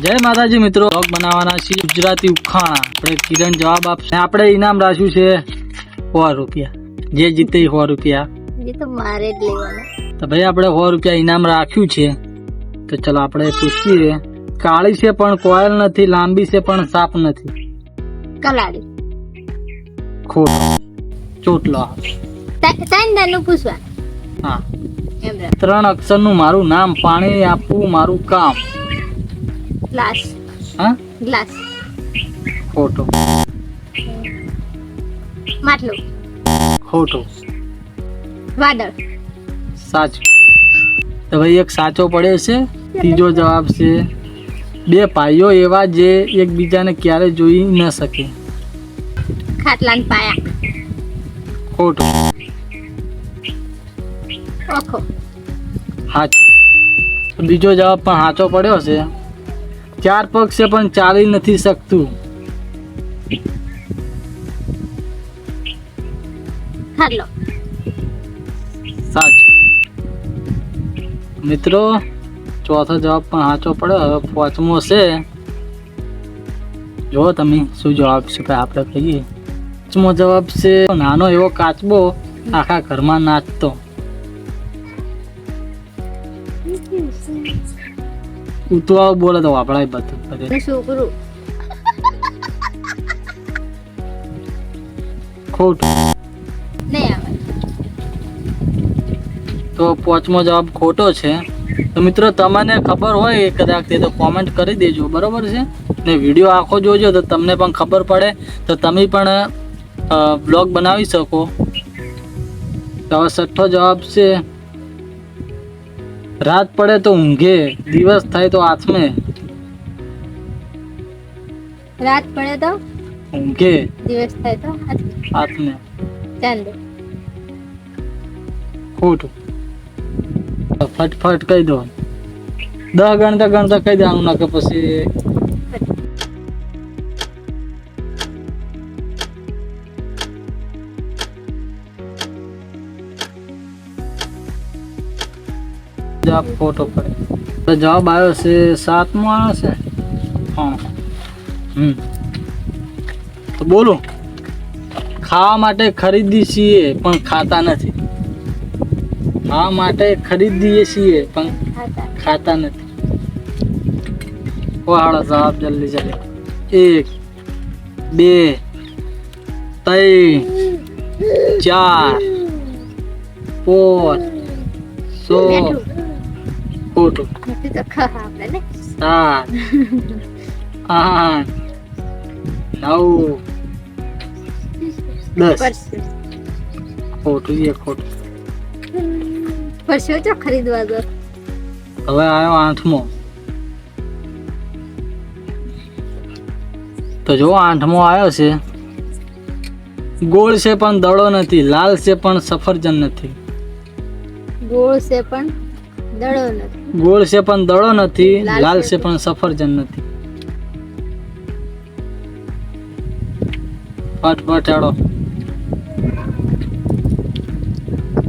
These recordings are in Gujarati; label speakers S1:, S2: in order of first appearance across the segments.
S1: જય માતાજી મિત્રો, વ્લોગ બનાવવાના છીએ ગુજરાતી ઉખાણા. આપણે કિરણ જવાબ આપશે. આપણે ઇનામ રાખ્યું છે 100 રૂપિયા. જે જીતે 100 રૂપિયા.
S2: એ તો મારે જ લેવાના.
S1: તો ભાઈ આપણે 100 રૂપિયા ઇનામ રાખ્યું છે. તો ચલો આપણે પૂછીએ. કાળી છે પણ કોયલ નથી, લાંબી છે પણ સાપ નથી.
S2: કલાડી.
S1: ખોટું. ચોટલો.
S2: તાઈનું પૂછવા.
S1: હા,
S2: એમ રે.
S1: 3 અક્ષરનું મારું નામ, પાણી આપવું મારું કામ.
S2: ગ્લાસ.
S1: હા,
S2: ગ્લાસ.
S1: ખોટું.
S2: માટલું.
S1: ખોટું.
S2: વાદળ.
S1: સાચું. તો ભાઈ એક સાચો પડ્યો છે. ત્રીજો જવાબ છે 2 ભાઈઓ એવા જે એકબીજાને ક્યારે જોઈ ન શકે.
S2: ખાટલાન પાયા.
S1: ખોટું.
S2: ઓખો.
S1: સાચું. બીજો જવાબ પણ સાચો પડ્યો છે. 4 પગ છે પણ ચાલી નથી શકતું.
S2: ખાટલો.
S1: સાચું. મિત્રો ચોથો જવાબ પણ સાચો પડ્યો. હવે 5મો છે. જો તમે શું જવાબ છે કે આપણે કહીએ. 5મો જવાબ છે નાનો એવો કાચબો આખા ઘરમાં નાચતો. ઉતવાળ બોલે તો વાપરાય બધું.
S2: છોકરું.
S1: ખોટું.
S2: નહીં આવે.
S1: તો 5મો જવાબ ખોટો છે. તો મિત્રો તમને ખબર હોય કદાચ તે તો કોમેન્ટ કરી દેજો, બરાબર છે ને. વિડીયો આખો જોજો તો તમને પણ ખબર પડે, તો તમે પણ બ્લોગ બનાવી શકો. તો હવે 6થો જવાબ છે રાત પડે તો ઊંઘે, દિવસ થાય તો આથમે.
S2: રાત પડે તો
S1: ઊંઘે,
S2: દિવસ થાય તો
S1: આથમે.
S2: ચાંદ.
S1: ખોટું. ફટફટ કહી દો. 10 ગણતા ગણતા કહી દેવાનું, ના કે પછી જવાબ ખોટો પડે. તો જવાબ આવ્યો છે 7મો આવ્યો છે. હા. તો બોલો. ખાવા માટે ખરીદી છીએ પણ ખાતા નથી. ખાવા માટે ખરીદીએ છીએ પણ ખાતા નથી. વાળો જવાબ જલ્દી જલ્દી. 1 2 3 4 5 6. ખોટું. 7 8 9 10. ખોટું છે, ખોટું.
S2: પરસ્યો ચો ખરીદવા દો.
S1: હવે આવ્યો 8મો. તો જો 8મો આવ્યો છે. ગોળ છે પણ દડો નથી, લાલ છે પણ સફરજન નથી.
S2: ગોળ છે પણ દડો નથી.
S1: ગોળ છે પણ દડો નથી, લાલ છે પણ સફરજન નથી. ફટફટ હેડો.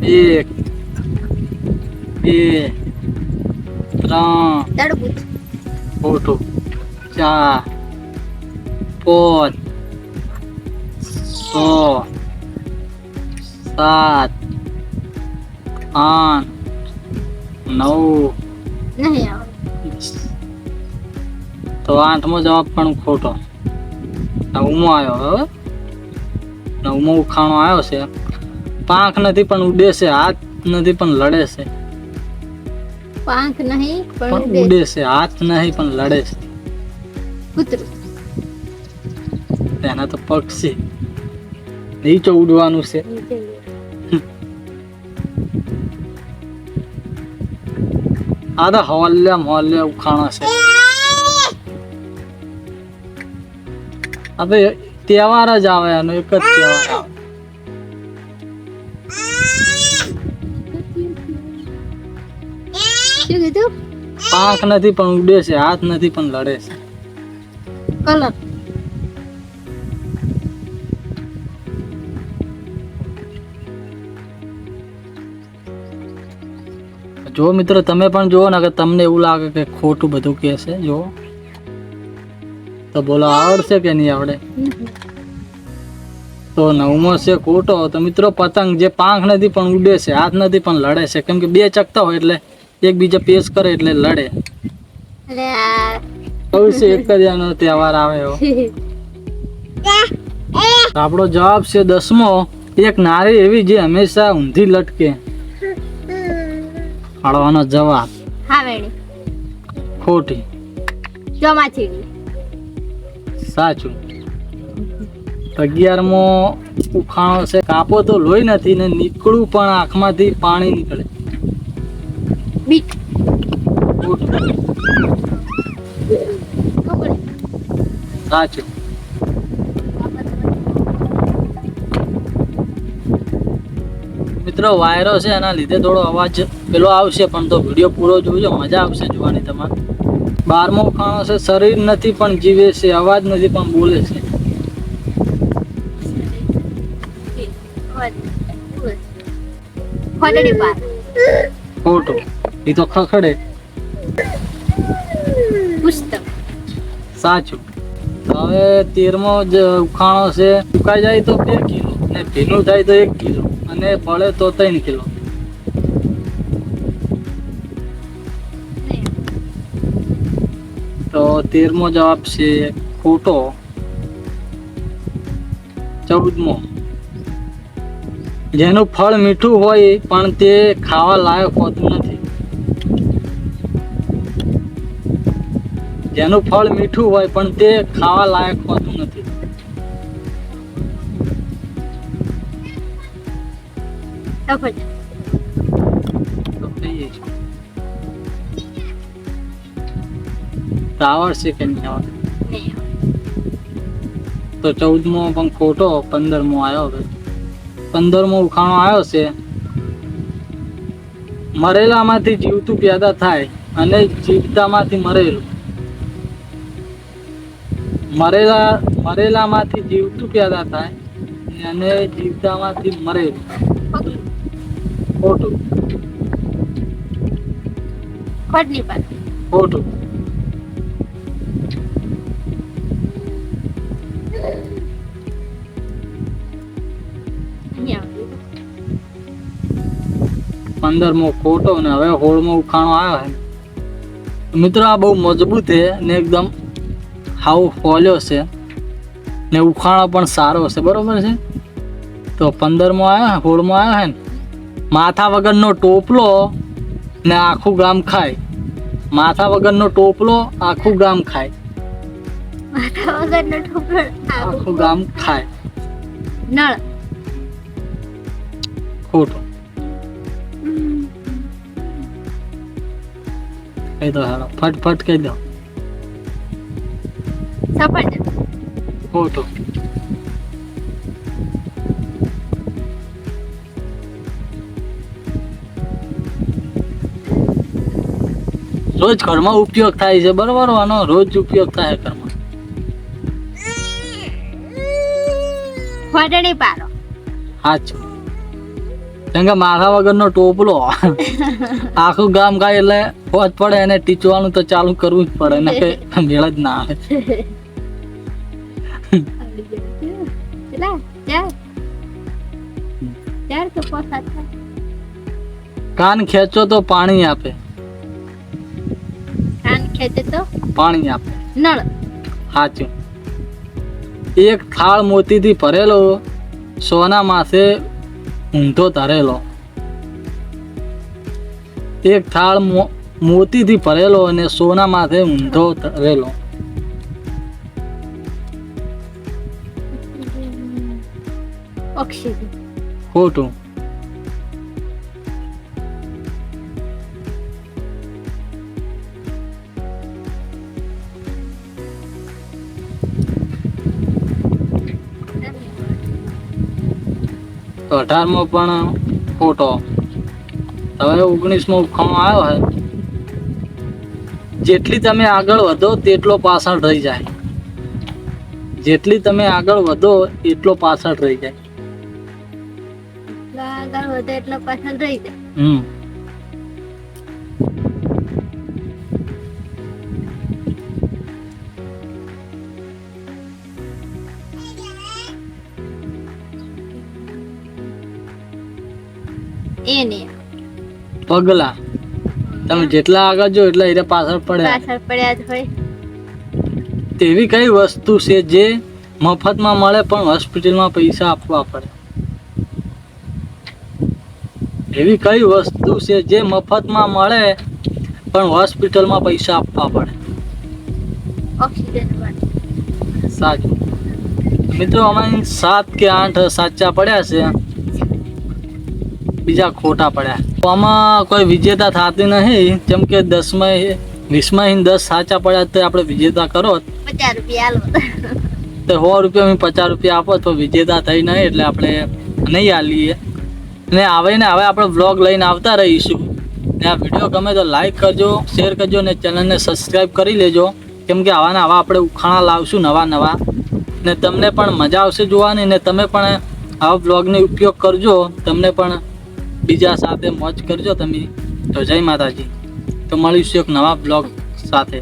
S1: 1 2 3.
S2: તરબૂચ.
S1: ખોટું. 4 5 6 7 8 9.
S2: નહીં આવે.
S1: તો 8મો જવાબ પણ ખોટો. 9મો આવ્યો. હવે 9મો ઉખાણો આવ્યો છે. પાંખ નથી પણ ઉડે છે, હાથ નથી પણ લડે છે.
S2: પાંખ નહીં
S1: પણ
S2: પણ
S1: ઉડે છે, હાથ નહીં પણ લડે છે.
S2: કૂતરું.
S1: તેના તો પક્ષી. નીચે ઉડવાનું છે. આ તો હવાલે ઉખાણો છે. આ તો તહેવાર જ આવે, એનો એક જ તહેવાર આવે.
S2: શું કીધું?
S1: પાંખ નથી પણ ઉડે છે, હાથ નથી પણ લડે છે.
S2: કલર.
S1: જો મિત્રો તમે પણ જુઓ ને કે તમને એવું લાગે કે ખોટું બધું કહે છે. જો તો બોલો આવડશે કે નહીં આવડે?
S2: નહીં.
S1: તો 9મો છે ખોટો. તો મિત્રો પતંગ જે પાંખ નથી પણ ઉડે છે, હાથ નથી પણ લડે છે. કેમ કે બે ચકતા હોય એટલે એકબીજા પેશ કરે એટલે લડે.
S2: અરે આ
S1: કહું છે એક જ આનો તહેવાર આવે એવો. તો આપણો જવાબ છે 10મો, એક નારી એવી જે હંમેશા ઊંધી લટકે. હાડવાનો જવાબ
S2: હાવેણી.
S1: ખોટી.
S2: ચોમાચીડી.
S1: સાચું. 11મો ઉખાણો છે, કાપો તો લોહી નથી ને નીકળું પણ આંખમાંથી પાણી નીકળે.
S2: બીટ.
S1: ખોટું.
S2: કપડી.
S1: સાચું. મિત્રો વાયરો છે એના લીધે થોડો અવાજ પેલો આવશે, પણ તો વિડીયો પૂરો જોજો, મજા આવશે જોવાની તમારે. 12મો ઉખાણો છે, શરીર નથી પણ જીવે છે, અવાજ નથી પણ બોલે છે.
S2: ખોટડી પાર.
S1: ખોટું. એ તો ખખડે.
S2: પુસ્તક.
S1: સાચું. તો હવે 13મો જ ઉખાણો છે, સુકાઈ જાય તો 2 કિલો ને ભીનું થાય તો 1 કિલો અને ફળે તો 3 કિલો. તો 13મો જવાબ છે ખોટો. 14મો, જેનું ફળ મીઠું હોય પણ તે ખાવા લાયક હોતું નથી. જેનું ફળ મીઠું હોય પણ તે ખાવા લાયક હોતું નથી.
S2: સફરજન.
S1: તો કહીએ છીએ. તો આવડશે કે નહીં આવડે?
S2: નહીં.
S1: તો 14મો પણ ખોટો. 15મો આવ્યો. હવે 15મો ઉખાણો આવ્યો છે, મરેલામાંથી જીવતું પેદા થાય અને જીવતામાંથી મરેલું. મરેલામાંથી જીવતું પેદા થાય અને જીવતામાંથી મરેલું.
S2: પગલું.
S1: ખોટું.
S2: ખોટની પાર.
S1: ખોટું.
S2: નહીં આવડ્યું.
S1: 15મો ખોટો. ને હવે 16મો ઉખાણો આવ્યો છે. મિત્રો આ બહુ મજબૂત છે ને એકદમ હાવ ફોલ્યો છે ને ઉખાણો પણ સારો છે, બરોબર છે. તો 15મો આવ્યો, 16મો આવ્યો છે ને, માથા વગરનો ટોપલો ને આખું ગામ ખાય. માથા વગરનો ટોપલો આખું ગામ ખાય.
S2: માથા વગરનો ઠોકર.
S1: આખું ગામ ખાય.
S2: નળ.
S1: ખોટું. કહી દો હાલો, ફટફટ કહી દો.
S2: સફરજન.
S1: ખોટું. રોજ ઘરમાં ઉપયોગ થાય છે, બરોબર. આનો રોજ ઉપયોગ થાય ઘરમાં.
S2: ખોટડી પારો.
S1: સાચું. કેમ કે માથા વગરનો ટોપલો આખું ગામ ખાય એટલે ફોજ પડે એને ટીચવાનું તો ચાલુ કરવું જ પડે ને કે મેળ જ ના આવે.
S2: કેટલા? 4. 4 કે 5 7.
S1: કાન ખેંચો તો પાણી આપે.
S2: કાન ખેંચે તો
S1: પાણી આપે.
S2: નળ.
S1: સાચું. એક થાળ મોતીથી ભરેલો, સોના માથે ઊંધો ધરેલો. એક થાળ મોતીથી ભરેલો અને સોના માથે ઊંધો ધરેલો.
S2: ઓક્સિજન.
S1: ખોટું. તો 18મો પણ ખોટો. હવે 19મો ઉખાણો આવ્યો છે, જેટલી તમે આગળ વધો તેટલો પાછળ રહી જાય. જેટલી તમે આગળ વધો એટલો પાછળ રહી જાય.
S2: આગળ વધે એટલો પાછળ રહી જાય. એ નહીં
S1: પગલા. તમે જેટલા આગળ જો એટલા એને પાછળ પડ્યા.
S2: પાછળ પડ્યા જ હોય.
S1: તેવી કઈ વસ્તુ છે જે મફતમાં મળે પણ હોસ્પિટલમાં પૈસા આપવા પડે? એવી કઈ વસ્તુ છે જે મફતમાં મળે પણ હોસ્પિટલમાં પૈસા આપવા પડે?
S2: ઓક્સિજન વાળી.
S1: સાચું. મિત્રો અમારી 7 કે 8 સાચા પડ્યા છે, બીજા ખોટા પડ્યા. તો આમાં કોઈ વિજેતા થતી નહીં, જેમ કે 10માં 20માં 10 સાચા પડ્યા તો આપણે વિજેતા કરો
S2: ₹50
S1: તો
S2: આલો.
S1: 100 રૂપિયા ₹50 આપો તો વિજેતા થઈ નહીં, એટલે આપણે નહીં આલીએ. ને આવે ને હવે આપણે વ્લોગ લઈને આવતા રહીશું. ને આ વિડીયો ગમે તો લાઈક કરજો, શેર કરજો ને ચેનલને સબસ્ક્રાઈબ કરી લેજો, કેમ કે આવા ને આવા આપણે ઉખાણા લાવશું નવા ને તમને પણ મજા આવશે જોવાની. ને તમે પણ આવા વ્લોગનો ઉપયોગ કરજો, તમને પણ બીજા સાથે મોજ કરજો તમે. તો જય માતાજી. તો મળીશું એક નવા વ્લોગ સાથે.